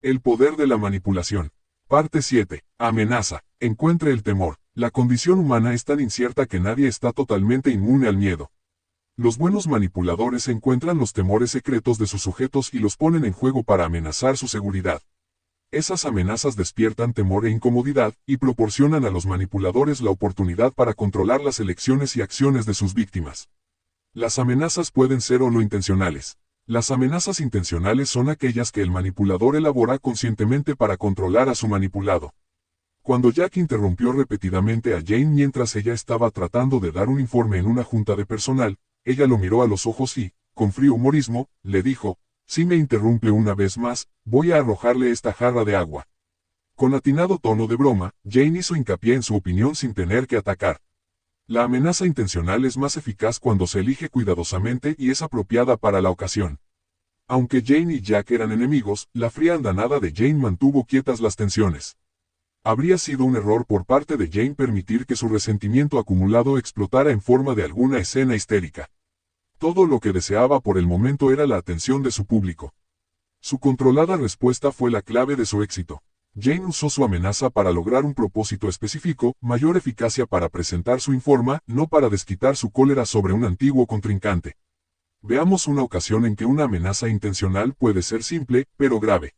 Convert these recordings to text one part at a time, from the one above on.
El poder de la manipulación. Parte 7. Amenaza. Encuentre el temor. La condición humana es tan incierta que nadie está totalmente inmune al miedo. Los buenos manipuladores encuentran los temores secretos de sus sujetos y los ponen en juego para amenazar su seguridad. Esas amenazas despiertan temor e incomodidad, y proporcionan a los manipuladores la oportunidad para controlar las elecciones y acciones de sus víctimas. Las amenazas pueden ser o no intencionales. Las amenazas intencionales son aquellas que el manipulador elabora conscientemente para controlar a su manipulado. Cuando Jack interrumpió repetidamente a Jane mientras ella estaba tratando de dar un informe en una junta de personal, ella lo miró a los ojos y, con frío humorismo, le dijo: «Si me interrumpe una vez más, voy a arrojarle esta jarra de agua». Con atinado tono de broma, Jane hizo hincapié en su opinión sin tener que atacar. La amenaza intencional es más eficaz cuando se elige cuidadosamente y es apropiada para la ocasión. Aunque Jane y Jack eran enemigos, la fría andanada de Jane mantuvo quietas las tensiones. Habría sido un error por parte de Jane permitir que su resentimiento acumulado explotara en forma de alguna escena histérica. Todo lo que deseaba por el momento era la atención de su público. Su controlada respuesta fue la clave de su éxito. Jane usó su amenaza para lograr un propósito específico, mayor eficacia para presentar su informe, no para desquitar su cólera sobre un antiguo contrincante. Veamos una ocasión en que una amenaza intencional puede ser simple, pero grave.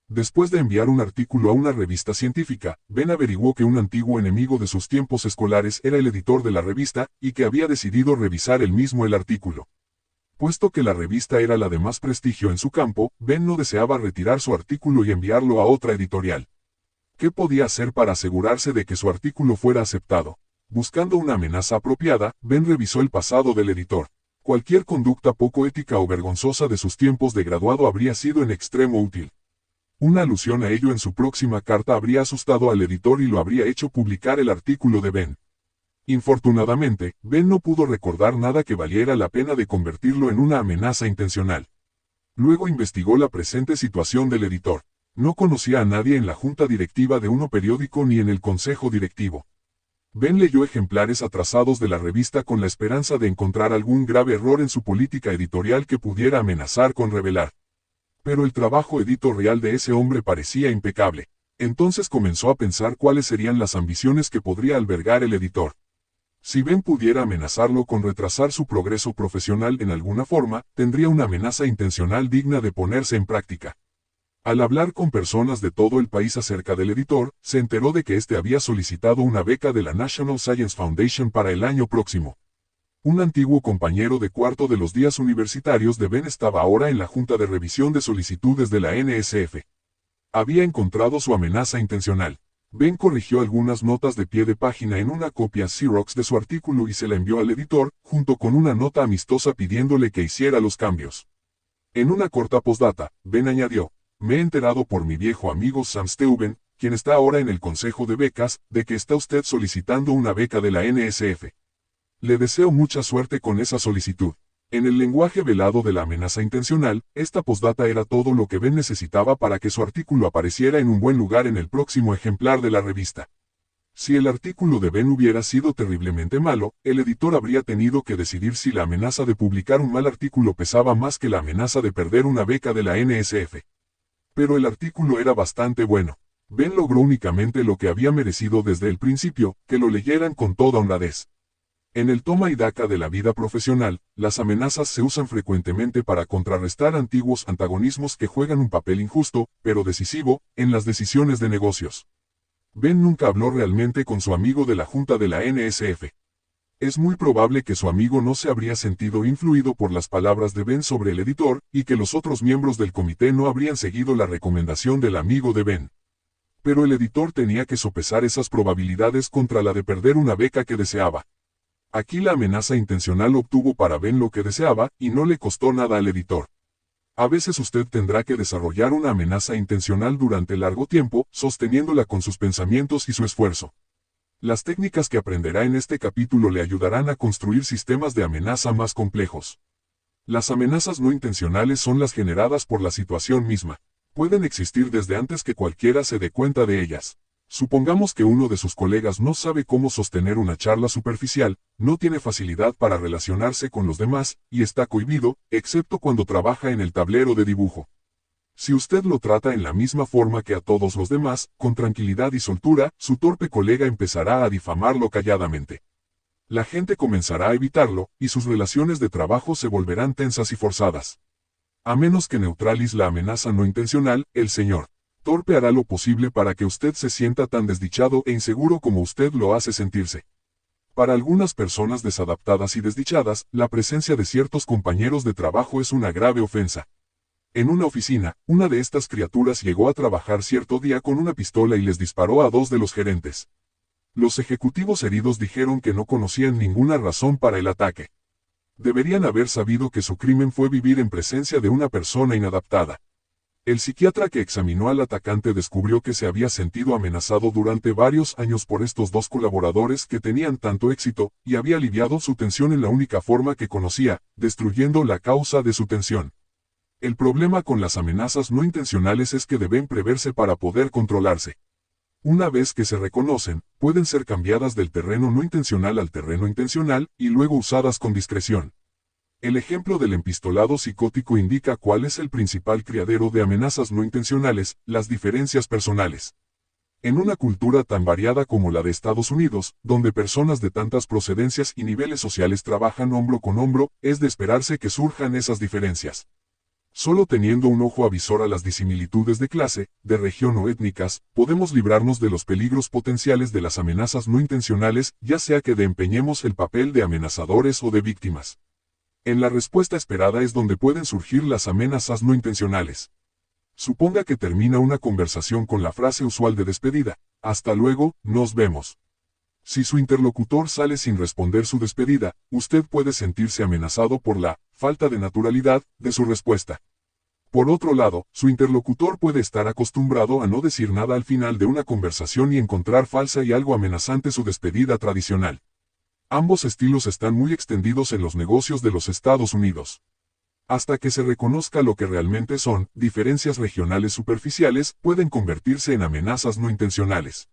Después de enviar un artículo a una revista científica, Ben averiguó que un antiguo enemigo de sus tiempos escolares era el editor de la revista, y que había decidido revisar él mismo el artículo. Puesto que la revista era la de más prestigio en su campo, Ben no deseaba retirar su artículo y enviarlo a otra editorial. ¿Qué podía hacer para asegurarse de que su artículo fuera aceptado? Buscando una amenaza apropiada, Ben revisó el pasado del editor. Cualquier conducta poco ética o vergonzosa de sus tiempos de graduado habría sido en extremo útil. Una alusión a ello en su próxima carta habría asustado al editor y lo habría hecho publicar el artículo de Ben. Infortunadamente, Ben no pudo recordar nada que valiera la pena de convertirlo en una amenaza intencional. Luego investigó la presente situación del editor. No conocía a nadie en la junta directiva de un periódico ni en el consejo directivo. Ben leyó ejemplares atrasados de la revista con la esperanza de encontrar algún grave error en su política editorial que pudiera amenazar con revelar. Pero el trabajo editorial de ese hombre parecía impecable. Entonces comenzó a pensar cuáles serían las ambiciones que podría albergar el editor. Si Ben pudiera amenazarlo con retrasar su progreso profesional en alguna forma, tendría una amenaza intencional digna de ponerse en práctica. Al hablar con personas de todo el país acerca del editor, se enteró de que éste había solicitado una beca de la National Science Foundation para el año próximo. Un antiguo compañero de cuarto de los días universitarios de Ben estaba ahora en la junta de revisión de solicitudes de la NSF. Había encontrado su amenaza intencional. Ben corrigió algunas notas de pie de página en una copia Xerox de su artículo y se la envió al editor, junto con una nota amistosa pidiéndole que hiciera los cambios. En una corta postdata, Ben añadió: «Me he enterado por mi viejo amigo Sam Steuben, quien está ahora en el consejo de becas, de que está usted solicitando una beca de la NSF. Le deseo mucha suerte con esa solicitud». En el lenguaje velado de la amenaza intencional, esta postdata era todo lo que Ben necesitaba para que su artículo apareciera en un buen lugar en el próximo ejemplar de la revista. Si el artículo de Ben hubiera sido terriblemente malo, el editor habría tenido que decidir si la amenaza de publicar un mal artículo pesaba más que la amenaza de perder una beca de la NSF. Pero el artículo era bastante bueno. Ben logró únicamente lo que había merecido desde el principio, que lo leyeran con toda honradez. En el toma y daca de la vida profesional, las amenazas se usan frecuentemente para contrarrestar antiguos antagonismos que juegan un papel injusto, pero decisivo, en las decisiones de negocios. Ben nunca habló realmente con su amigo de la junta de la NSF. Es muy probable que su amigo no se habría sentido influido por las palabras de Ben sobre el editor, y que los otros miembros del comité no habrían seguido la recomendación del amigo de Ben. Pero el editor tenía que sopesar esas probabilidades contra la de perder una beca que deseaba. Aquí la amenaza intencional obtuvo para Ben lo que deseaba, y no le costó nada al editor. A veces usted tendrá que desarrollar una amenaza intencional durante largo tiempo, sosteniéndola con sus pensamientos y su esfuerzo. Las técnicas que aprenderá en este capítulo le ayudarán a construir sistemas de amenaza más complejos. Las amenazas no intencionales son las generadas por la situación misma. Pueden existir desde antes que cualquiera se dé cuenta de ellas. Supongamos que uno de sus colegas no sabe cómo sostener una charla superficial, no tiene facilidad para relacionarse con los demás, y está cohibido, excepto cuando trabaja en el tablero de dibujo. Si usted lo trata en la misma forma que a todos los demás, con tranquilidad y soltura, su torpe colega empezará a difamarlo calladamente. La gente comenzará a evitarlo, y sus relaciones de trabajo se volverán tensas y forzadas. A menos que neutralice la amenaza no intencional, el señor Torpe hará lo posible para que usted se sienta tan desdichado e inseguro como usted lo hace sentirse. Para algunas personas desadaptadas y desdichadas, la presencia de ciertos compañeros de trabajo es una grave ofensa. En una oficina, una de estas criaturas llegó a trabajar cierto día con una pistola y les disparó a 2 de los gerentes. Los ejecutivos heridos dijeron que no conocían ninguna razón para el ataque. Deberían haber sabido que su crimen fue vivir en presencia de una persona inadaptada. El psiquiatra que examinó al atacante descubrió que se había sentido amenazado durante varios años por estos 2 colaboradores que tenían tanto éxito, y había aliviado su tensión en la única forma que conocía, destruyendo la causa de su tensión. El problema con las amenazas no intencionales es que deben preverse para poder controlarse. Una vez que se reconocen, pueden ser cambiadas del terreno no intencional al terreno intencional, y luego usadas con discreción. El ejemplo del empistolado psicótico indica cuál es el principal criadero de amenazas no intencionales, las diferencias personales. En una cultura tan variada como la de Estados Unidos, donde personas de tantas procedencias y niveles sociales trabajan hombro con hombro, es de esperarse que surjan esas diferencias. Solo teniendo un ojo avisor a las disimilitudes de clase, de región o étnicas, podemos librarnos de los peligros potenciales de las amenazas no intencionales, ya sea que desempeñemos el papel de amenazadores o de víctimas. En la respuesta esperada es donde pueden surgir las amenazas no intencionales. Suponga que termina una conversación con la frase usual de despedida: "Hasta luego, nos vemos". Si su interlocutor sale sin responder su despedida, usted puede sentirse amenazado por la falta de naturalidad de su respuesta. Por otro lado, su interlocutor puede estar acostumbrado a no decir nada al final de una conversación y encontrar falsa y algo amenazante su despedida tradicional. Ambos estilos están muy extendidos en los negocios de los Estados Unidos. Hasta que se reconozca lo que realmente son, diferencias regionales superficiales pueden convertirse en amenazas no intencionales.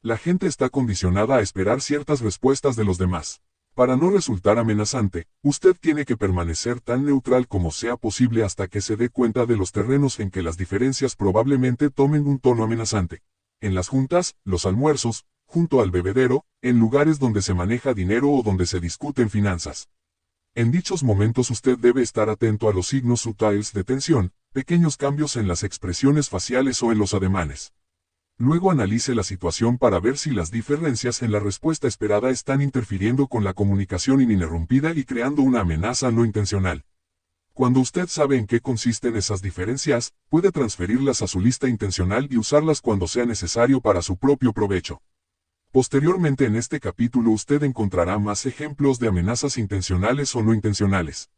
La gente está condicionada a esperar ciertas respuestas de los demás. Para no resultar amenazante, usted tiene que permanecer tan neutral como sea posible hasta que se dé cuenta de los terrenos en que las diferencias probablemente tomen un tono amenazante. En las juntas, los almuerzos, junto al bebedero, en lugares donde se maneja dinero o donde se discuten finanzas. En dichos momentos usted debe estar atento a los signos sutiles de tensión, pequeños cambios en las expresiones faciales o en los ademanes. Luego analice la situación para ver si las diferencias en la respuesta esperada están interfiriendo con la comunicación ininterrumpida y creando una amenaza no intencional. Cuando usted sabe en qué consisten esas diferencias, puede transferirlas a su lista intencional y usarlas cuando sea necesario para su propio provecho. Posteriormente en este capítulo usted encontrará más ejemplos de amenazas intencionales o no intencionales.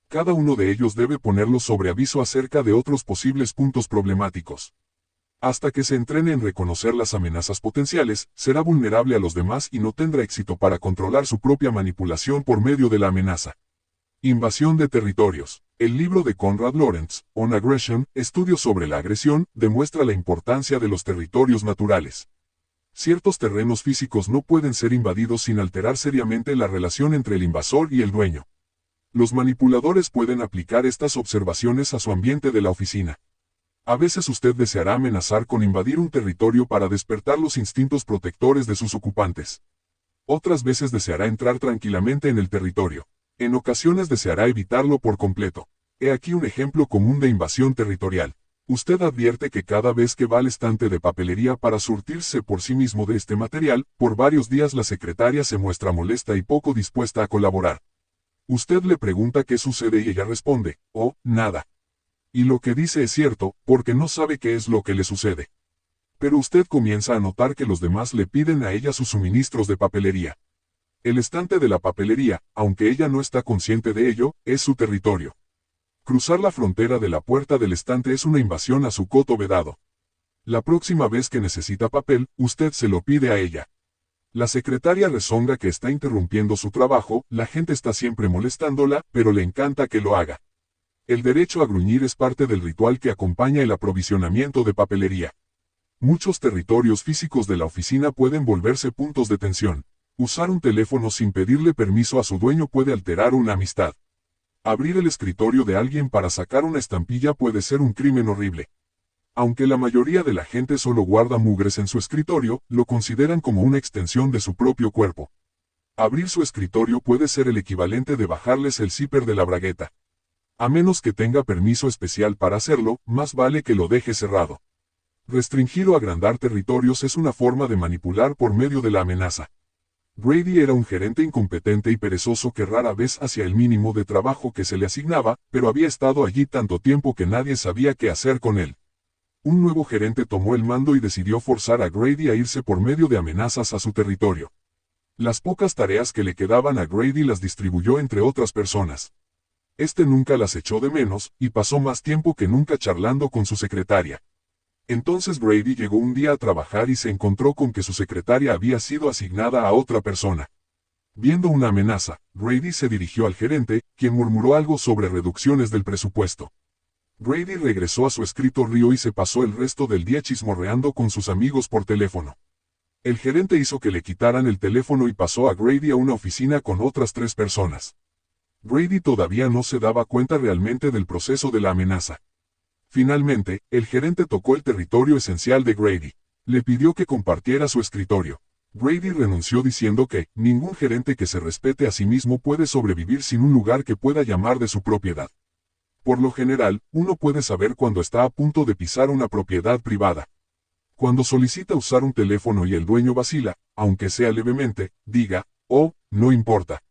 Cada uno de ellos debe ponerlo sobre aviso acerca de otros posibles puntos problemáticos. Hasta que se entrene en reconocer las amenazas potenciales, será vulnerable a los demás y no tendrá éxito para controlar su propia manipulación por medio de la amenaza. Invasión de territorios. El libro de Conrad Lorenz, On Aggression, Estudio sobre la agresión, demuestra la importancia de los territorios naturales. Ciertos terrenos físicos no pueden ser invadidos sin alterar seriamente la relación entre el invasor y el dueño. Los manipuladores pueden aplicar estas observaciones a su ambiente de la oficina. A veces usted deseará amenazar con invadir un territorio para despertar los instintos protectores de sus ocupantes. Otras veces deseará entrar tranquilamente en el territorio. En ocasiones deseará evitarlo por completo. He aquí un ejemplo común de invasión territorial. Usted advierte que cada vez que va al estante de papelería para surtirse por sí mismo de este material, por varios días la secretaria se muestra molesta y poco dispuesta a colaborar. Usted le pregunta qué sucede y ella responde: "Oh, nada". Y lo que dice es cierto, porque no sabe qué es lo que le sucede. Pero usted comienza a notar que los demás le piden a ella sus suministros de papelería. El estante de la papelería, aunque ella no está consciente de ello, es su territorio. Cruzar la frontera de la puerta del estante es una invasión a su coto vedado. La próxima vez que necesita papel, usted se lo pide a ella. La secretaria rezonga que está interrumpiendo su trabajo, la gente está siempre molestándola, pero le encanta que lo haga. El derecho a gruñir es parte del ritual que acompaña el aprovisionamiento de papelería. Muchos territorios físicos de la oficina pueden volverse puntos de tensión. Usar un teléfono sin pedirle permiso a su dueño puede alterar una amistad. Abrir el escritorio de alguien para sacar una estampilla puede ser un crimen horrible. Aunque la mayoría de la gente solo guarda mugres en su escritorio, lo consideran como una extensión de su propio cuerpo. Abrir su escritorio puede ser el equivalente de bajarles el zipper de la bragueta. A menos que tenga permiso especial para hacerlo, más vale que lo deje cerrado. Restringir o agrandar territorios es una forma de manipular por medio de la amenaza. Grady era un gerente incompetente y perezoso que rara vez hacía el mínimo de trabajo que se le asignaba, pero había estado allí tanto tiempo que nadie sabía qué hacer con él. Un nuevo gerente tomó el mando y decidió forzar a Grady a irse por medio de amenazas a su territorio. Las pocas tareas que le quedaban a Grady las distribuyó entre otras personas. Este nunca las echó de menos, y pasó más tiempo que nunca charlando con su secretaria. Entonces Grady llegó un día a trabajar y se encontró con que su secretaria había sido asignada a otra persona. Viendo una amenaza, Grady se dirigió al gerente, quien murmuró algo sobre reducciones del presupuesto. Grady regresó a su escritorio y se pasó el resto del día chismorreando con sus amigos por teléfono. El gerente hizo que le quitaran el teléfono y pasó a Grady a una oficina con otras 3 personas. Grady todavía no se daba cuenta realmente del proceso de la amenaza. Finalmente, el gerente tocó el territorio esencial de Grady. Le pidió que compartiera su escritorio. Grady renunció diciendo que ningún gerente que se respete a sí mismo puede sobrevivir sin un lugar que pueda llamar de su propiedad. Por lo general, uno puede saber cuando está a punto de pisar una propiedad privada. Cuando solicita usar un teléfono y el dueño vacila, aunque sea levemente, diga, oh, no importa.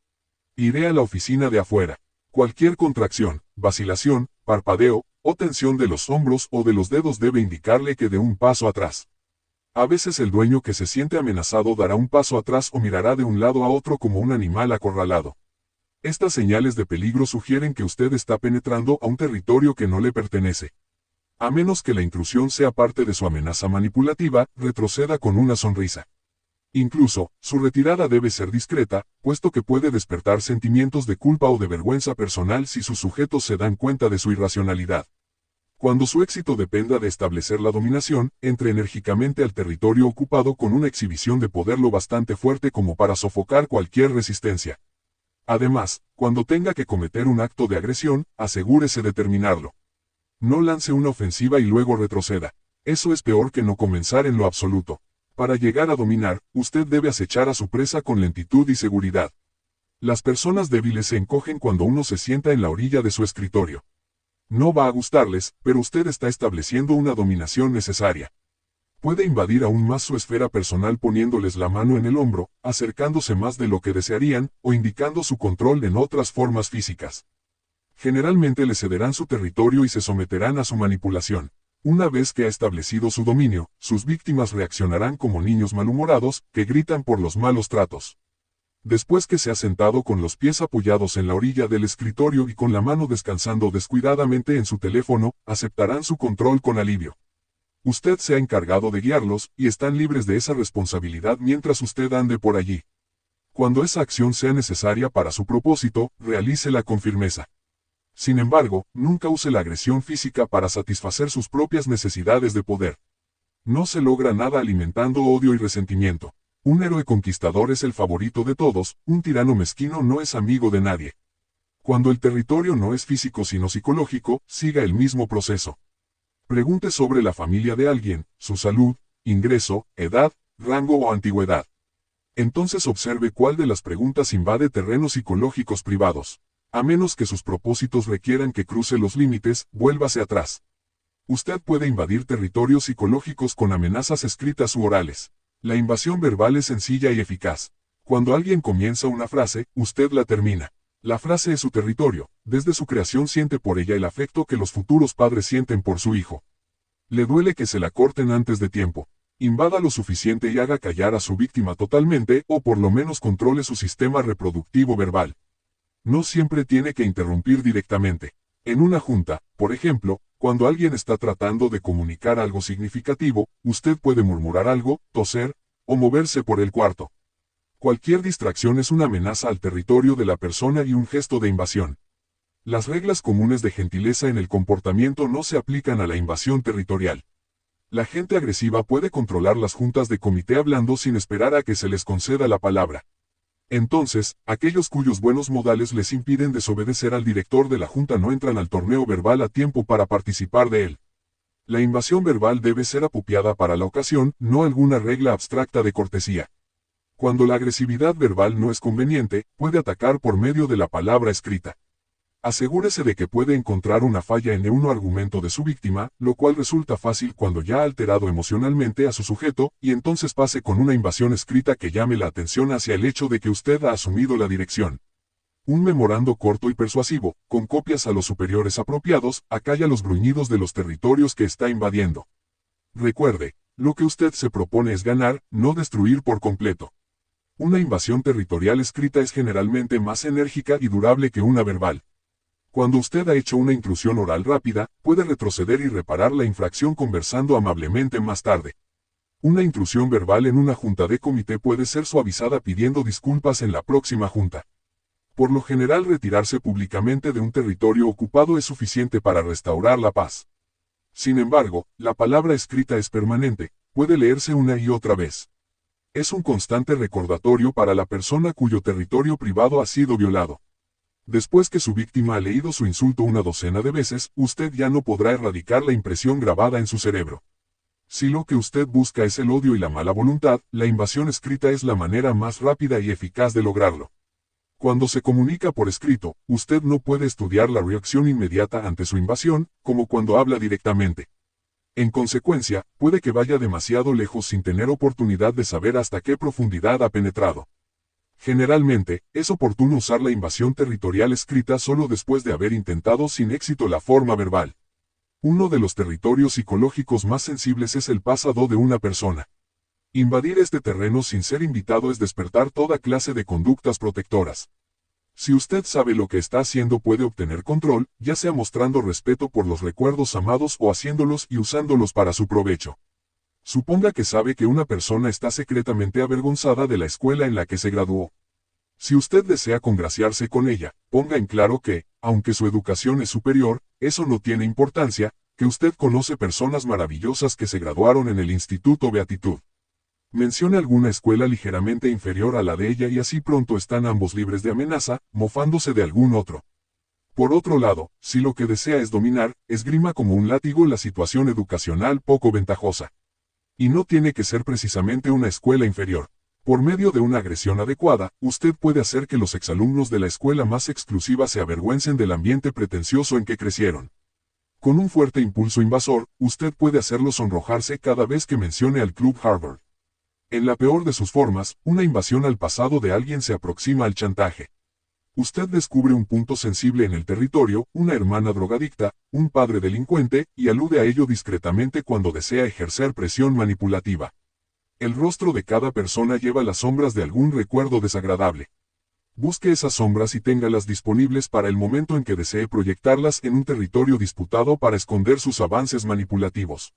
Iré a la oficina de afuera. Cualquier contracción, vacilación, parpadeo, o tensión de los hombros o de los dedos debe indicarle que dé un paso atrás. A veces el dueño que se siente amenazado dará un paso atrás o mirará de un lado a otro como un animal acorralado. Estas señales de peligro sugieren que usted está penetrando a un territorio que no le pertenece. A menos que la intrusión sea parte de su amenaza manipulativa, retroceda con una sonrisa. Incluso, su retirada debe ser discreta, puesto que puede despertar sentimientos de culpa o de vergüenza personal si sus sujetos se dan cuenta de su irracionalidad. Cuando su éxito dependa de establecer la dominación, entre enérgicamente al territorio ocupado con una exhibición de poder lo bastante fuerte como para sofocar cualquier resistencia. Además, cuando tenga que cometer un acto de agresión, asegúrese de terminarlo. No lance una ofensiva y luego retroceda. Eso es peor que no comenzar en lo absoluto. Para llegar a dominar, usted debe acechar a su presa con lentitud y seguridad. Las personas débiles se encogen cuando uno se sienta en la orilla de su escritorio. No va a gustarles, pero usted está estableciendo una dominación necesaria. Puede invadir aún más su esfera personal poniéndoles la mano en el hombro, acercándose más de lo que desearían, o indicando su control en otras formas físicas. Generalmente le cederán su territorio y se someterán a su manipulación. Una vez que ha establecido su dominio, sus víctimas reaccionarán como niños malhumorados, que gritan por los malos tratos. Después que se ha sentado con los pies apoyados en la orilla del escritorio y con la mano descansando descuidadamente en su teléfono, aceptarán su control con alivio. Usted se ha encargado de guiarlos, y están libres de esa responsabilidad mientras usted ande por allí. Cuando esa acción sea necesaria para su propósito, realícela con firmeza. Sin embargo, nunca use la agresión física para satisfacer sus propias necesidades de poder. No se logra nada alimentando odio y resentimiento. Un héroe conquistador es el favorito de todos, un tirano mezquino no es amigo de nadie. Cuando el territorio no es físico sino psicológico, siga el mismo proceso. Pregunte sobre la familia de alguien, su salud, ingreso, edad, rango o antigüedad. Entonces observe cuál de las preguntas invade terrenos psicológicos privados. A menos que sus propósitos requieran que cruce los límites, vuélvase atrás. Usted puede invadir territorios psicológicos con amenazas escritas u orales. La invasión verbal es sencilla y eficaz. Cuando alguien comienza una frase, usted la termina. La frase es su territorio. Desde su creación siente por ella el afecto que los futuros padres sienten por su hijo. Le duele que se la corten antes de tiempo. Invada lo suficiente y haga callar a su víctima totalmente, o por lo menos controle su sistema reproductivo verbal. No siempre tiene que interrumpir directamente. En una junta, por ejemplo, cuando alguien está tratando de comunicar algo significativo, usted puede murmurar algo, toser, o moverse por el cuarto. Cualquier distracción es una amenaza al territorio de la persona y un gesto de invasión. Las reglas comunes de gentileza en el comportamiento no se aplican a la invasión territorial. La gente agresiva puede controlar las juntas de comité hablando sin esperar a que se les conceda la palabra. Entonces, aquellos cuyos buenos modales les impiden desobedecer al director de la junta no entran al torneo verbal a tiempo para participar de él. La invasión verbal debe ser apropiada para la ocasión, no alguna regla abstracta de cortesía. Cuando la agresividad verbal no es conveniente, puede atacar por medio de la palabra escrita. Asegúrese de que puede encontrar una falla en un argumento de su víctima, lo cual resulta fácil cuando ya ha alterado emocionalmente a su sujeto, y entonces pase con una invasión escrita que llame la atención hacia el hecho de que usted ha asumido la dirección. Un memorando corto y persuasivo, con copias a los superiores apropiados, acalla los gruñidos de los territorios que está invadiendo. Recuerde, lo que usted se propone es ganar, no destruir por completo. Una invasión territorial escrita es generalmente más enérgica y durable que una verbal. Cuando usted ha hecho una intrusión oral rápida, puede retroceder y reparar la infracción conversando amablemente más tarde. Una intrusión verbal en una junta de comité puede ser suavizada pidiendo disculpas en la próxima junta. Por lo general, retirarse públicamente de un territorio ocupado es suficiente para restaurar la paz. Sin embargo, la palabra escrita es permanente, puede leerse una y otra vez. Es un constante recordatorio para la persona cuyo territorio privado ha sido violado. Después que su víctima ha leído su insulto una docena de veces, usted ya no podrá erradicar la impresión grabada en su cerebro. Si lo que usted busca es el odio y la mala voluntad, la invasión escrita es la manera más rápida y eficaz de lograrlo. Cuando se comunica por escrito, usted no puede estudiar la reacción inmediata ante su invasión, como cuando habla directamente. En consecuencia, puede que vaya demasiado lejos sin tener oportunidad de saber hasta qué profundidad ha penetrado. Generalmente, es oportuno usar la invasión territorial escrita solo después de haber intentado sin éxito la forma verbal. Uno de los territorios psicológicos más sensibles es el pasado de una persona. Invadir este terreno sin ser invitado es despertar toda clase de conductas protectoras. Si usted sabe lo que está haciendo, puede obtener control, ya sea mostrando respeto por los recuerdos amados o haciéndolos y usándolos para su provecho. Suponga que sabe que una persona está secretamente avergonzada de la escuela en la que se graduó. Si usted desea congraciarse con ella, ponga en claro que, aunque su educación es superior, eso no tiene importancia, que usted conoce personas maravillosas que se graduaron en el Instituto Beatitud. Mencione alguna escuela ligeramente inferior a la de ella y así pronto están ambos libres de amenaza, mofándose de algún otro. Por otro lado, si lo que desea es dominar, esgrima como un látigo la situación educacional poco ventajosa. Y no tiene que ser precisamente una escuela inferior. Por medio de una agresión adecuada, usted puede hacer que los exalumnos de la escuela más exclusiva se avergüencen del ambiente pretencioso en que crecieron. Con un fuerte impulso invasor, usted puede hacerlos sonrojarse cada vez que mencione al Club Harvard. En la peor de sus formas, una invasión al pasado de alguien se aproxima al chantaje. Usted descubre un punto sensible en el territorio, una hermana drogadicta, un padre delincuente, y alude a ello discretamente cuando desea ejercer presión manipulativa. El rostro de cada persona lleva las sombras de algún recuerdo desagradable. Busque esas sombras y téngalas disponibles para el momento en que desee proyectarlas en un territorio disputado para esconder sus avances manipulativos.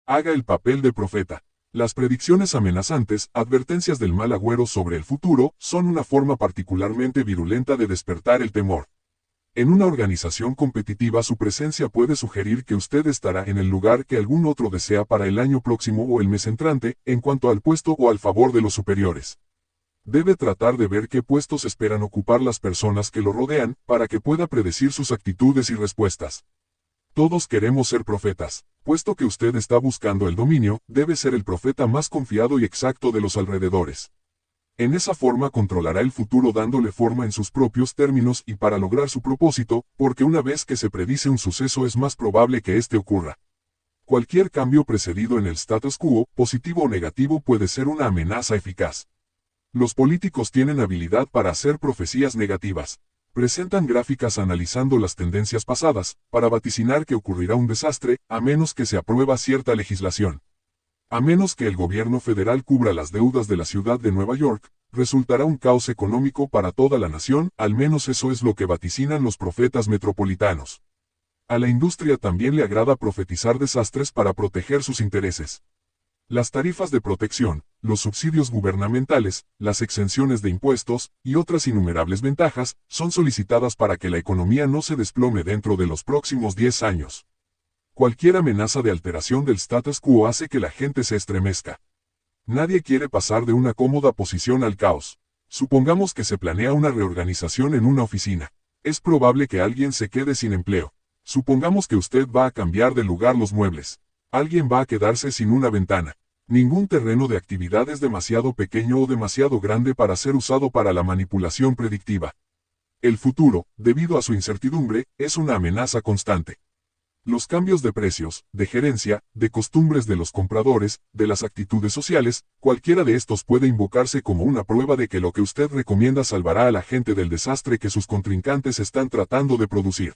Haga el papel de profeta. Las predicciones amenazantes, advertencias del mal agüero sobre el futuro, son una forma particularmente virulenta de despertar el temor. En una organización competitiva su presencia puede sugerir que usted estará en el lugar que algún otro desea para el año próximo o el mes entrante, en cuanto al puesto o al favor de los superiores. Debe tratar de ver qué puestos esperan ocupar las personas que lo rodean, para que pueda predecir sus actitudes y respuestas. Todos queremos ser profetas. Puesto que usted está buscando el dominio, debe ser el profeta más confiado y exacto de los alrededores. En esa forma controlará el futuro dándole forma en sus propios términos y para lograr su propósito, porque una vez que se predice un suceso es más probable que éste ocurra. Cualquier cambio precedido en el status quo, positivo o negativo, puede ser una amenaza eficaz. Los políticos tienen habilidad para hacer profecías negativas. Presentan gráficas analizando las tendencias pasadas, para vaticinar que ocurrirá un desastre, a menos que se aprueba cierta legislación. A menos que el gobierno federal cubra las deudas de la ciudad de Nueva York, resultará un caos económico para toda la nación, al menos eso es lo que vaticinan los profetas metropolitanos. A la industria también le agrada profetizar desastres para proteger sus intereses. Las tarifas de protección, los subsidios gubernamentales, las exenciones de impuestos, y otras innumerables ventajas, son solicitadas para que la economía no se desplome dentro de los próximos 10 años. Cualquier amenaza de alteración del status quo hace que la gente se estremezca. Nadie quiere pasar de una cómoda posición al caos. Supongamos que se planea una reorganización en una oficina. Es probable que alguien se quede sin empleo. Supongamos que usted va a cambiar de lugar los muebles. Alguien va a quedarse sin una ventana. Ningún terreno de actividad es demasiado pequeño o demasiado grande para ser usado para la manipulación predictiva. El futuro, debido a su incertidumbre, es una amenaza constante. Los cambios de precios, de gerencia, de costumbres de los compradores, de las actitudes sociales, cualquiera de estos puede invocarse como una prueba de que lo que usted recomienda salvará a la gente del desastre que sus contrincantes están tratando de producir.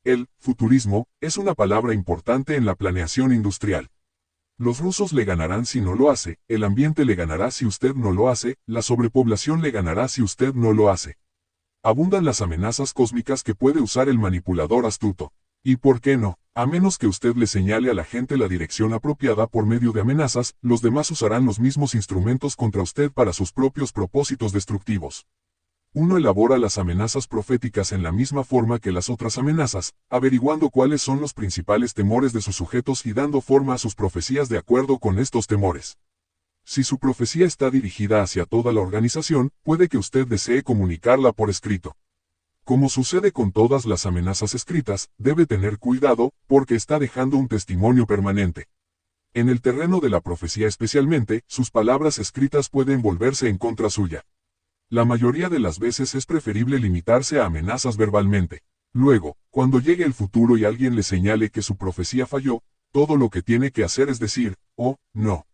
El futurismo es una palabra importante en la planeación industrial. Los rusos le ganarán si no lo hace, el ambiente le ganará si usted no lo hace, la sobrepoblación le ganará si usted no lo hace. Abundan las amenazas cósmicas que puede usar el manipulador astuto. ¿Y por qué no? A menos que usted le señale a la gente la dirección apropiada por medio de amenazas, los demás usarán los mismos instrumentos contra usted para sus propios propósitos destructivos. Uno elabora las amenazas proféticas en la misma forma que las otras amenazas, averiguando cuáles son los principales temores de sus sujetos y dando forma a sus profecías de acuerdo con estos temores. Si su profecía está dirigida hacia toda la organización, puede que usted desee comunicarla por escrito. Como sucede con todas las amenazas escritas, debe tener cuidado, porque está dejando un testimonio permanente. En el terreno de la profecía especialmente, sus palabras escritas pueden volverse en contra suya. La mayoría de las veces es preferible limitarse a amenazas verbalmente. Luego, cuando llegue el futuro y alguien le señale que su profecía falló, todo lo que tiene que hacer es decir, oh, no.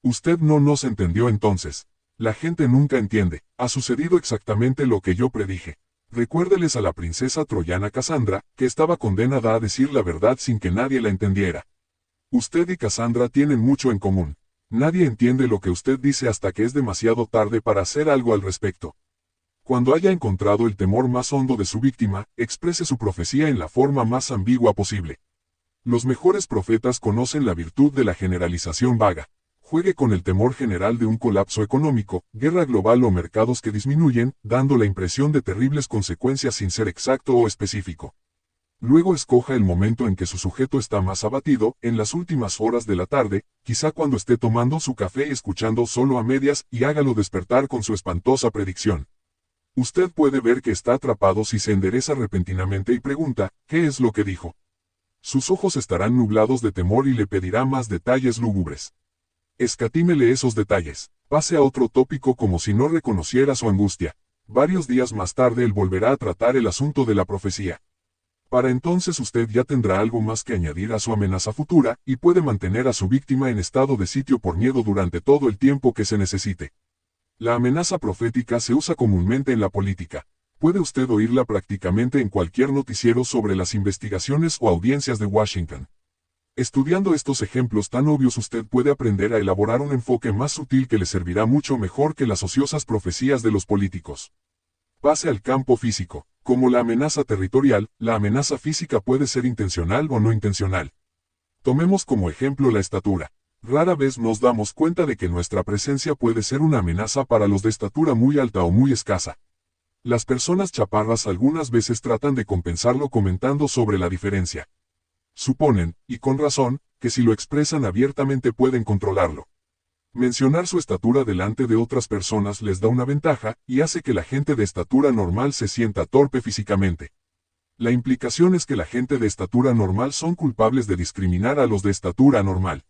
Usted no nos entendió entonces. La gente nunca entiende, ha sucedido exactamente lo que yo predije. Recuérdeles a la princesa troyana Casandra, que estaba condenada a decir la verdad sin que nadie la entendiera. Usted y Casandra tienen mucho en común. Nadie entiende lo que usted dice hasta que es demasiado tarde para hacer algo al respecto. Cuando haya encontrado el temor más hondo de su víctima, exprese su profecía en la forma más ambigua posible. Los mejores profetas conocen la virtud de la generalización vaga. Juegue con el temor general de un colapso económico, guerra global o mercados que disminuyen, dando la impresión de terribles consecuencias sin ser exacto o específico. Luego escoja el momento en que su sujeto está más abatido, en las últimas horas de la tarde, quizá cuando esté tomando su café y escuchando solo a medias, y hágalo despertar con su espantosa predicción. Usted puede ver que está atrapado si se endereza repentinamente y pregunta, ¿qué es lo que dijo? Sus ojos estarán nublados de temor y le pedirá más detalles lúgubres. Escatímele esos detalles. Pase a otro tópico como si no reconociera su angustia. Varios días más tarde él volverá a tratar el asunto de la profecía. Para entonces usted ya tendrá algo más que añadir a su amenaza futura, y puede mantener a su víctima en estado de sitio por miedo durante todo el tiempo que se necesite. La amenaza profética se usa comúnmente en la política. Puede usted oírla prácticamente en cualquier noticiero sobre las investigaciones o audiencias de Washington. Estudiando estos ejemplos tan obvios usted puede aprender a elaborar un enfoque más sutil que le servirá mucho mejor que las ociosas profecías de los políticos. Pase al campo físico. Como la amenaza territorial, la amenaza física puede ser intencional o no intencional. Tomemos como ejemplo la estatura. Rara vez nos damos cuenta de que nuestra presencia puede ser una amenaza para los de estatura muy alta o muy escasa. Las personas chaparras algunas veces tratan de compensarlo comentando sobre la diferencia. Suponen, y con razón, que si lo expresan abiertamente pueden controlarlo. Mencionar su estatura delante de otras personas les da una ventaja, y hace que la gente de estatura normal se sienta torpe físicamente. La implicación es que la gente de estatura normal son culpables de discriminar a los de estatura anormal.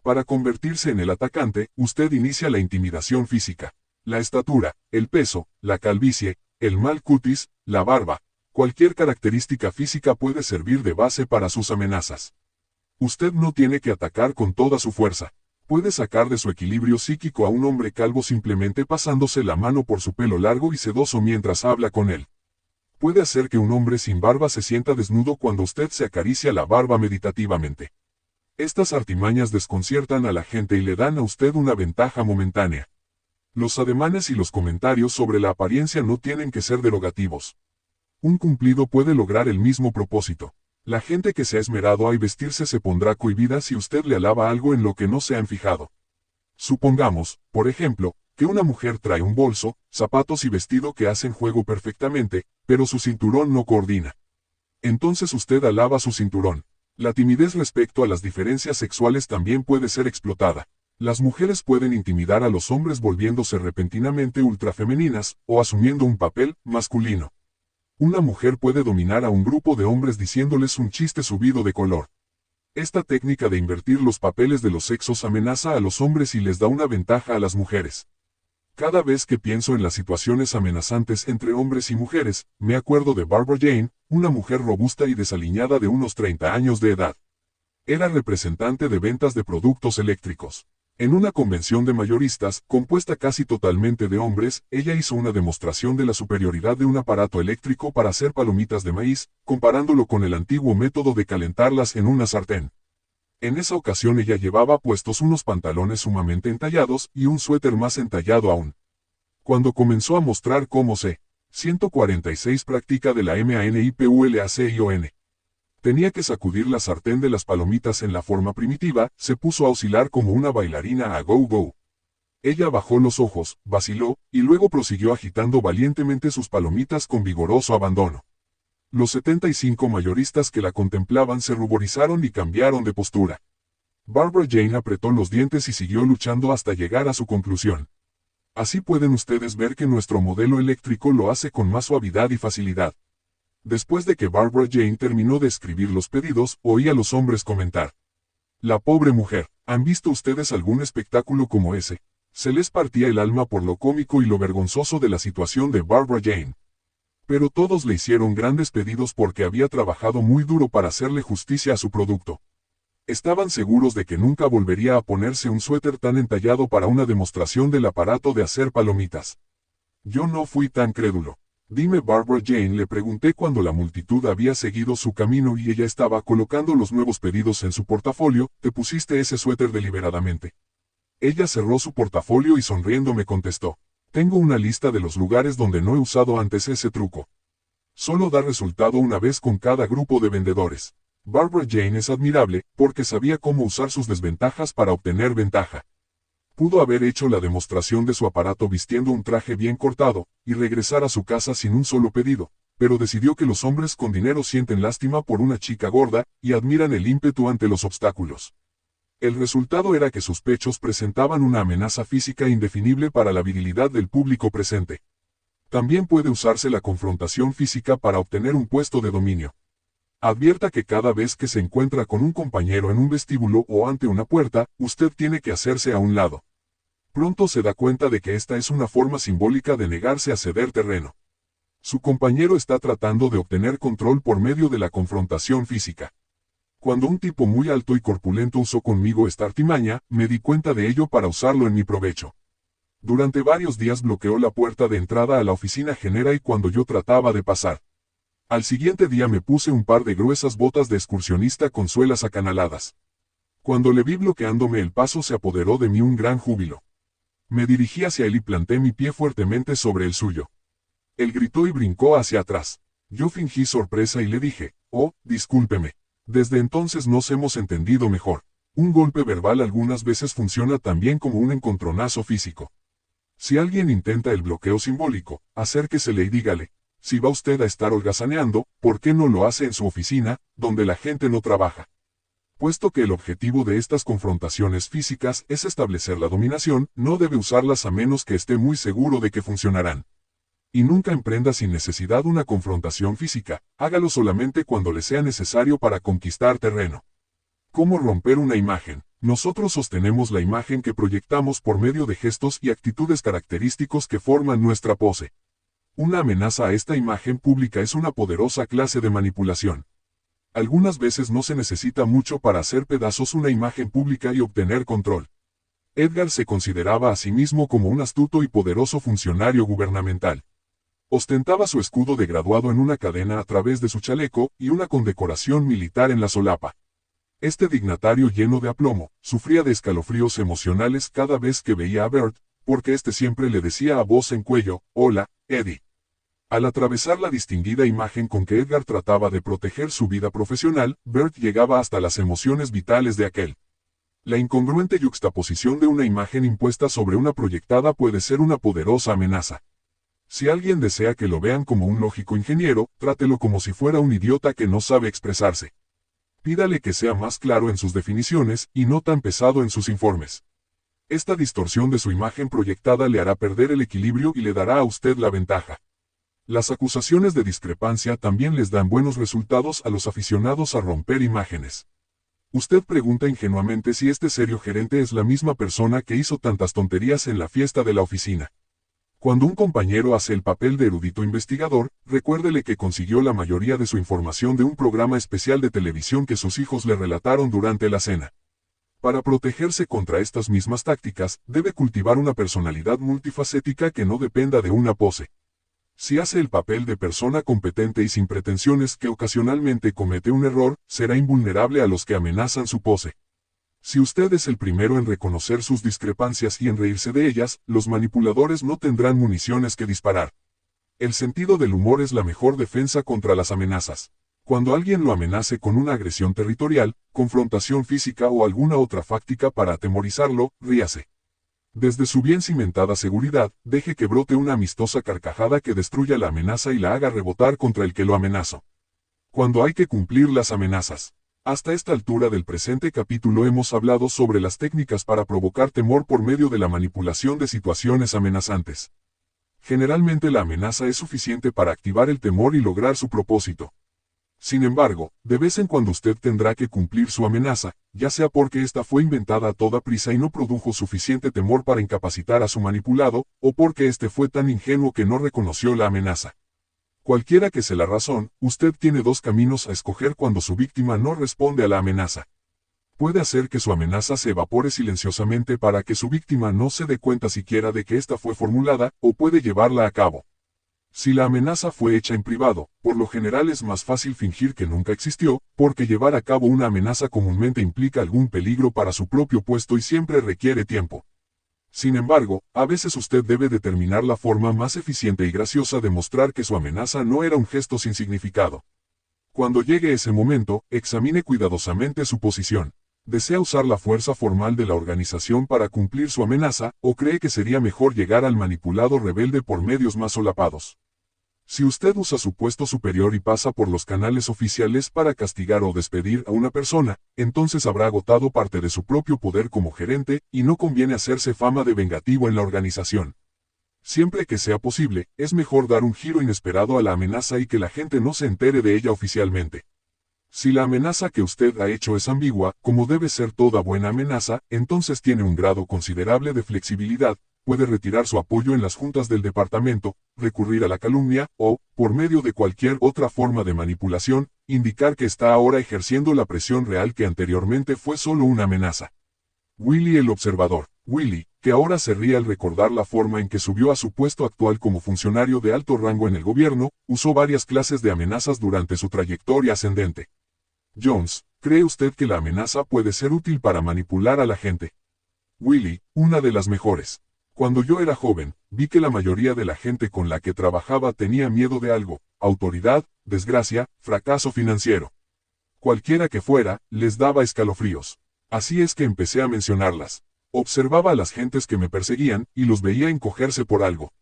Para convertirse en el atacante, usted inicia la intimidación física. La estatura, el peso, la calvicie, el mal cutis, la barba, cualquier característica física puede servir de base para sus amenazas. Usted no tiene que atacar con toda su fuerza. Puede sacar de su equilibrio psíquico a un hombre calvo simplemente pasándose la mano por su pelo largo y sedoso mientras habla con él. Puede hacer que un hombre sin barba se sienta desnudo cuando usted se acaricia la barba meditativamente. Estas artimañas desconciertan a la gente y le dan a usted una ventaja momentánea. Los ademanes y los comentarios sobre la apariencia no tienen que ser derogativos. Un cumplido puede lograr el mismo propósito. La gente que se ha esmerado a vestirse se pondrá cohibida si usted le alaba algo en lo que no se han fijado. Supongamos, por ejemplo, que una mujer trae un bolso, zapatos y vestido que hacen juego perfectamente, pero su cinturón no coordina. Entonces usted alaba su cinturón. La timidez respecto a las diferencias sexuales también puede ser explotada. Las mujeres pueden intimidar a los hombres volviéndose repentinamente ultrafemeninas, o asumiendo un papel masculino. Una mujer puede dominar a un grupo de hombres diciéndoles un chiste subido de color. Esta técnica de invertir los papeles de los sexos amenaza a los hombres y les da una ventaja a las mujeres. Cada vez que pienso en las situaciones amenazantes entre hombres y mujeres, me acuerdo de Barbara Jane, una mujer robusta y desaliñada de unos 30 años de edad. Era representante de ventas de productos eléctricos. En una convención de mayoristas, compuesta casi totalmente de hombres, ella hizo una demostración de la superioridad de un aparato eléctrico para hacer palomitas de maíz, comparándolo con el antiguo método de calentarlas en una sartén. En esa ocasión ella llevaba puestos unos pantalones sumamente entallados y un suéter más entallado aún. Cuando comenzó a mostrar cómo se 146 práctica de la MANIPULACION. Tenía que sacudir la sartén de las palomitas en la forma primitiva, se puso a oscilar como una bailarina a go-go. Ella bajó los ojos, vaciló, y luego prosiguió agitando valientemente sus palomitas con vigoroso abandono. Los 75 mayoristas que la contemplaban se ruborizaron y cambiaron de postura. Barbara Jane apretó los dientes y siguió luchando hasta llegar a su conclusión. Así pueden ustedes ver que nuestro modelo eléctrico lo hace con más suavidad y facilidad. Después de que Barbara Jane terminó de escribir los pedidos, oí a los hombres comentar. La pobre mujer, ¿han visto ustedes algún espectáculo como ese? Se les partía el alma por lo cómico y lo vergonzoso de la situación de Barbara Jane. Pero todos le hicieron grandes pedidos porque había trabajado muy duro para hacerle justicia a su producto. Estaban seguros de que nunca volvería a ponerse un suéter tan entallado para una demostración del aparato de hacer palomitas. Yo no fui tan crédulo. Dime, Barbara Jane, le pregunté cuando la multitud había seguido su camino y ella estaba colocando los nuevos pedidos en su portafolio, ¿te pusiste ese suéter deliberadamente? Ella cerró su portafolio y sonriendo me contestó. Tengo una lista de los lugares donde no he usado antes ese truco. Solo da resultado una vez con cada grupo de vendedores. Barbara Jane es admirable, porque sabía cómo usar sus desventajas para obtener ventaja. Pudo haber hecho la demostración de su aparato vistiendo un traje bien cortado, y regresar a su casa sin un solo pedido, pero decidió que los hombres con dinero sienten lástima por una chica gorda, y admiran el ímpetu ante los obstáculos. El resultado era que sus pechos presentaban una amenaza física indefinible para la virilidad del público presente. También puede usarse la confrontación física para obtener un puesto de dominio. Advierta que cada vez que se encuentra con un compañero en un vestíbulo o ante una puerta, usted tiene que hacerse a un lado. Pronto se da cuenta de que esta es una forma simbólica de negarse a ceder terreno. Su compañero está tratando de obtener control por medio de la confrontación física. Cuando un tipo muy alto y corpulento usó conmigo esta artimaña, me di cuenta de ello para usarlo en mi provecho. Durante varios días bloqueó la puerta de entrada a la oficina Genera y cuando yo trataba de pasar. Al siguiente día me puse un par de gruesas botas de excursionista con suelas acanaladas. Cuando le vi bloqueándome el paso se apoderó de mí un gran júbilo. Me dirigí hacia él y planté mi pie fuertemente sobre el suyo. Él gritó y brincó hacia atrás. Yo fingí sorpresa y le dije, oh, discúlpeme. Desde entonces nos hemos entendido mejor. Un golpe verbal algunas veces funciona también como un encontronazo físico. Si alguien intenta el bloqueo simbólico, acérquesele y dígale, si va usted a estar holgazaneando, ¿por qué no lo hace en su oficina, donde la gente no trabaja? Puesto que el objetivo de estas confrontaciones físicas es establecer la dominación, no debe usarlas a menos que esté muy seguro de que funcionarán. Y nunca emprenda sin necesidad una confrontación física, hágalo solamente cuando le sea necesario para conquistar terreno. ¿Cómo romper una imagen? Nosotros sostenemos la imagen que proyectamos por medio de gestos y actitudes característicos que forman nuestra pose. Una amenaza a esta imagen pública es una poderosa clase de manipulación. Algunas veces no se necesita mucho para hacer pedazos una imagen pública y obtener control. Edgar se consideraba a sí mismo como un astuto y poderoso funcionario gubernamental. Ostentaba su escudo de graduado en una cadena a través de su chaleco y una condecoración militar en la solapa. Este dignatario lleno de aplomo, sufría de escalofríos emocionales cada vez que veía a Bert, porque éste siempre le decía a voz en cuello, hola, Eddie. Al atravesar la distinguida imagen con que Edgar trataba de proteger su vida profesional, Bert llegaba hasta las emociones vitales de aquel. La incongruente yuxtaposición de una imagen impuesta sobre una proyectada puede ser una poderosa amenaza. Si alguien desea que lo vean como un lógico ingeniero, trátelo como si fuera un idiota que no sabe expresarse. Pídale que sea más claro en sus definiciones y no tan pesado en sus informes. Esta distorsión de su imagen proyectada le hará perder el equilibrio y le dará a usted la ventaja. Las acusaciones de discrepancia también les dan buenos resultados a los aficionados a romper imágenes. Usted pregunta ingenuamente si este serio gerente es la misma persona que hizo tantas tonterías en la fiesta de la oficina. Cuando un compañero hace el papel de erudito investigador, recuérdele que consiguió la mayoría de su información de un programa especial de televisión que sus hijos le relataron durante la cena. Para protegerse contra estas mismas tácticas, debe cultivar una personalidad multifacética que no dependa de una pose. Si hace el papel de persona competente y sin pretensiones que ocasionalmente comete un error, será invulnerable a los que amenazan su pose. Si usted es el primero en reconocer sus discrepancias y en reírse de ellas, los manipuladores no tendrán municiones que disparar. El sentido del humor es la mejor defensa contra las amenazas. Cuando alguien lo amenace con una agresión territorial, confrontación física o alguna otra táctica para atemorizarlo, ríase. Desde su bien cimentada seguridad, deje que brote una amistosa carcajada que destruya la amenaza y la haga rebotar contra el que lo amenazó. Cuando hay que cumplir las amenazas. Hasta esta altura del presente capítulo hemos hablado sobre las técnicas para provocar temor por medio de la manipulación de situaciones amenazantes. Generalmente la amenaza es suficiente para activar el temor y lograr su propósito. Sin embargo, de vez en cuando usted tendrá que cumplir su amenaza, ya sea porque esta fue inventada a toda prisa y no produjo suficiente temor para incapacitar a su manipulado, o porque este fue tan ingenuo que no reconoció la amenaza. Cualquiera que sea la razón, usted tiene dos caminos a escoger cuando su víctima no responde a la amenaza. Puede hacer que su amenaza se evapore silenciosamente para que su víctima no se dé cuenta siquiera de que esta fue formulada, o puede llevarla a cabo. Si la amenaza fue hecha en privado, por lo general es más fácil fingir que nunca existió, porque llevar a cabo una amenaza comúnmente implica algún peligro para su propio puesto y siempre requiere tiempo. Sin embargo, a veces usted debe determinar la forma más eficiente y graciosa de mostrar que su amenaza no era un gesto sin significado. Cuando llegue ese momento, examine cuidadosamente su posición. ¿Desea usar la fuerza formal de la organización para cumplir su amenaza, o cree que sería mejor llegar al manipulado rebelde por medios más solapados? Si usted usa su puesto superior y pasa por los canales oficiales para castigar o despedir a una persona, entonces habrá agotado parte de su propio poder como gerente, y no conviene hacerse fama de vengativo en la organización. Siempre que sea posible, es mejor dar un giro inesperado a la amenaza y que la gente no se entere de ella oficialmente. Si la amenaza que usted ha hecho es ambigua, como debe ser toda buena amenaza, entonces tiene un grado considerable de flexibilidad, puede retirar su apoyo en las juntas del departamento, recurrir a la calumnia, o, por medio de cualquier otra forma de manipulación, indicar que está ahora ejerciendo la presión real que anteriormente fue solo una amenaza. Willy el observador. Willy, que ahora se ríe al recordar la forma en que subió a su puesto actual como funcionario de alto rango en el gobierno, usó varias clases de amenazas durante su trayectoria ascendente. Jones, ¿cree usted que la amenaza puede ser útil para manipular a la gente? Willy, una de las mejores. Cuando yo era joven, vi que la mayoría de la gente con la que trabajaba tenía miedo de algo: autoridad, desgracia, fracaso financiero. Cualquiera que fuera, les daba escalofríos. Así es que empecé a mencionarlas. Observaba a las gentes que me perseguían, y los veía encogerse por algo.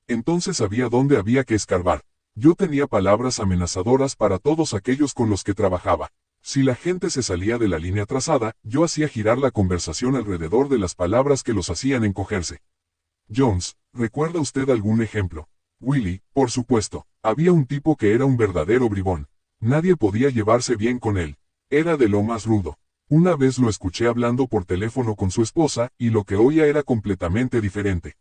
Entonces sabía dónde había que escarbar. Yo tenía palabras amenazadoras para todos aquellos con los que trabajaba. Si la gente se salía de la línea trazada, yo hacía girar la conversación alrededor de las palabras que los hacían encogerse. Jones, ¿recuerda usted algún ejemplo? Willy, por supuesto. Había un tipo que era un verdadero bribón. Nadie podía llevarse bien con él. Era de lo más rudo. Una vez lo escuché hablando por teléfono con su esposa, y lo que oía era completamente diferente.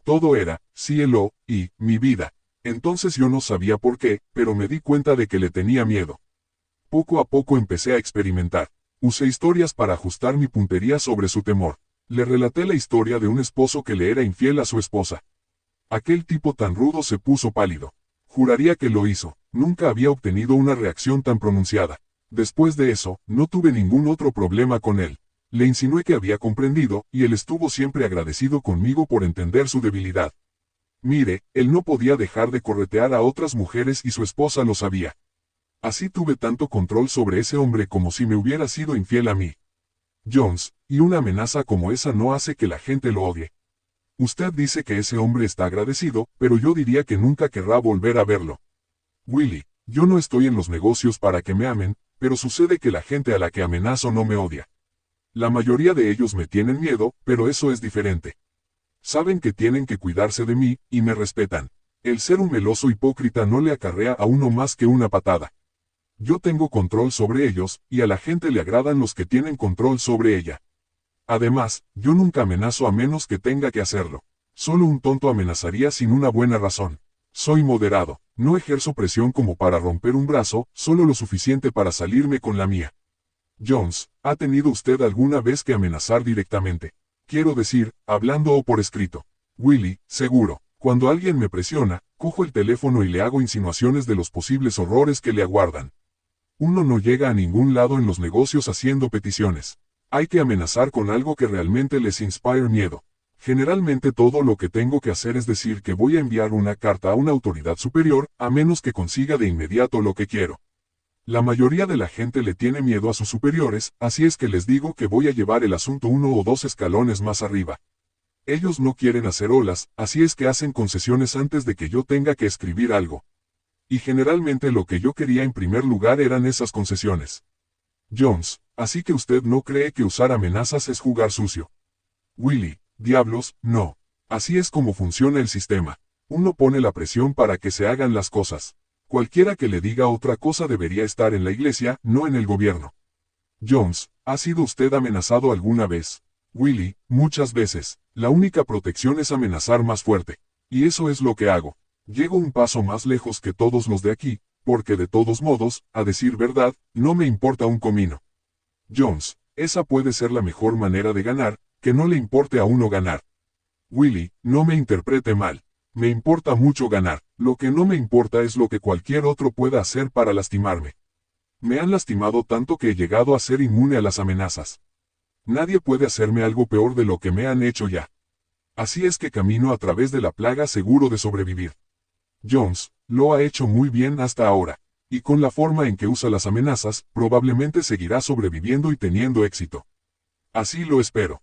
Todo era, cielo, y, mi vida. Entonces yo no sabía por qué, pero me di cuenta de que le tenía miedo. Poco a poco empecé a experimentar. Usé historias para ajustar mi puntería sobre su temor. Le relaté la historia de un esposo que le era infiel a su esposa. Aquel tipo tan rudo se puso pálido. Juraría que lo hizo. Nunca había obtenido una reacción tan pronunciada. Después de eso, no tuve ningún otro problema con él. Le insinué que había comprendido, y él estuvo siempre agradecido conmigo por entender su debilidad. Mire, él no podía dejar de corretear a otras mujeres y su esposa lo sabía. Así tuve tanto control sobre ese hombre como si me hubiera sido infiel a mí. Jones, y una amenaza como esa no hace que la gente lo odie. Usted dice que ese hombre está agradecido, pero yo diría que nunca querrá volver a verlo. Willy, yo no estoy en los negocios para que me amen, pero sucede que la gente a la que amenazo no me odia. La mayoría de ellos me tienen miedo, pero eso es diferente. Saben que tienen que cuidarse de mí, y me respetan. El ser un meloso hipócrita no le acarrea a uno más que una patada. Yo tengo control sobre ellos, y a la gente le agradan los que tienen control sobre ella. Además, yo nunca amenazo a menos que tenga que hacerlo. Solo un tonto amenazaría sin una buena razón. Soy moderado, no ejerzo presión como para romper un brazo, solo lo suficiente para salirme con la mía. Jones, ¿ha tenido usted alguna vez que amenazar directamente? Quiero decir, hablando o por escrito. Willy, seguro. Cuando alguien me presiona, cojo el teléfono y le hago insinuaciones de los posibles horrores que le aguardan. Uno no llega a ningún lado en los negocios haciendo peticiones. Hay que amenazar con algo que realmente les inspire miedo. Generalmente todo lo que tengo que hacer es decir que voy a enviar una carta a una autoridad superior, a menos que consiga de inmediato lo que quiero. La mayoría de la gente le tiene miedo a sus superiores, así es que les digo que voy a llevar el asunto 1 o 2 escalones más arriba. Ellos no quieren hacer olas, así es que hacen concesiones antes de que yo tenga que escribir algo. Y generalmente lo que yo quería en primer lugar eran esas concesiones. Jones, así que usted no cree que usar amenazas es jugar sucio. Willy, diablos, no. Así es como funciona el sistema. Uno pone la presión para que se hagan las cosas. Cualquiera que le diga otra cosa debería estar en la iglesia, no en el gobierno. Jones, ¿ha sido usted amenazado alguna vez? Willy, muchas veces. La única protección es amenazar más fuerte. Y eso es lo que hago. Llego un paso más lejos que todos los de aquí, porque de todos modos, a decir verdad, no me importa un comino. Jones, esa puede ser la mejor manera de ganar, que no le importe a uno ganar. Willy, no me interprete mal. Me importa mucho ganar. Lo que no me importa es lo que cualquier otro pueda hacer para lastimarme. Me han lastimado tanto que he llegado a ser inmune a las amenazas. Nadie puede hacerme algo peor de lo que me han hecho ya. Así es que camino a través de la plaga seguro de sobrevivir. Jones, lo ha hecho muy bien hasta ahora. Y con la forma en que usa las amenazas, probablemente seguirá sobreviviendo y teniendo éxito. Así lo espero.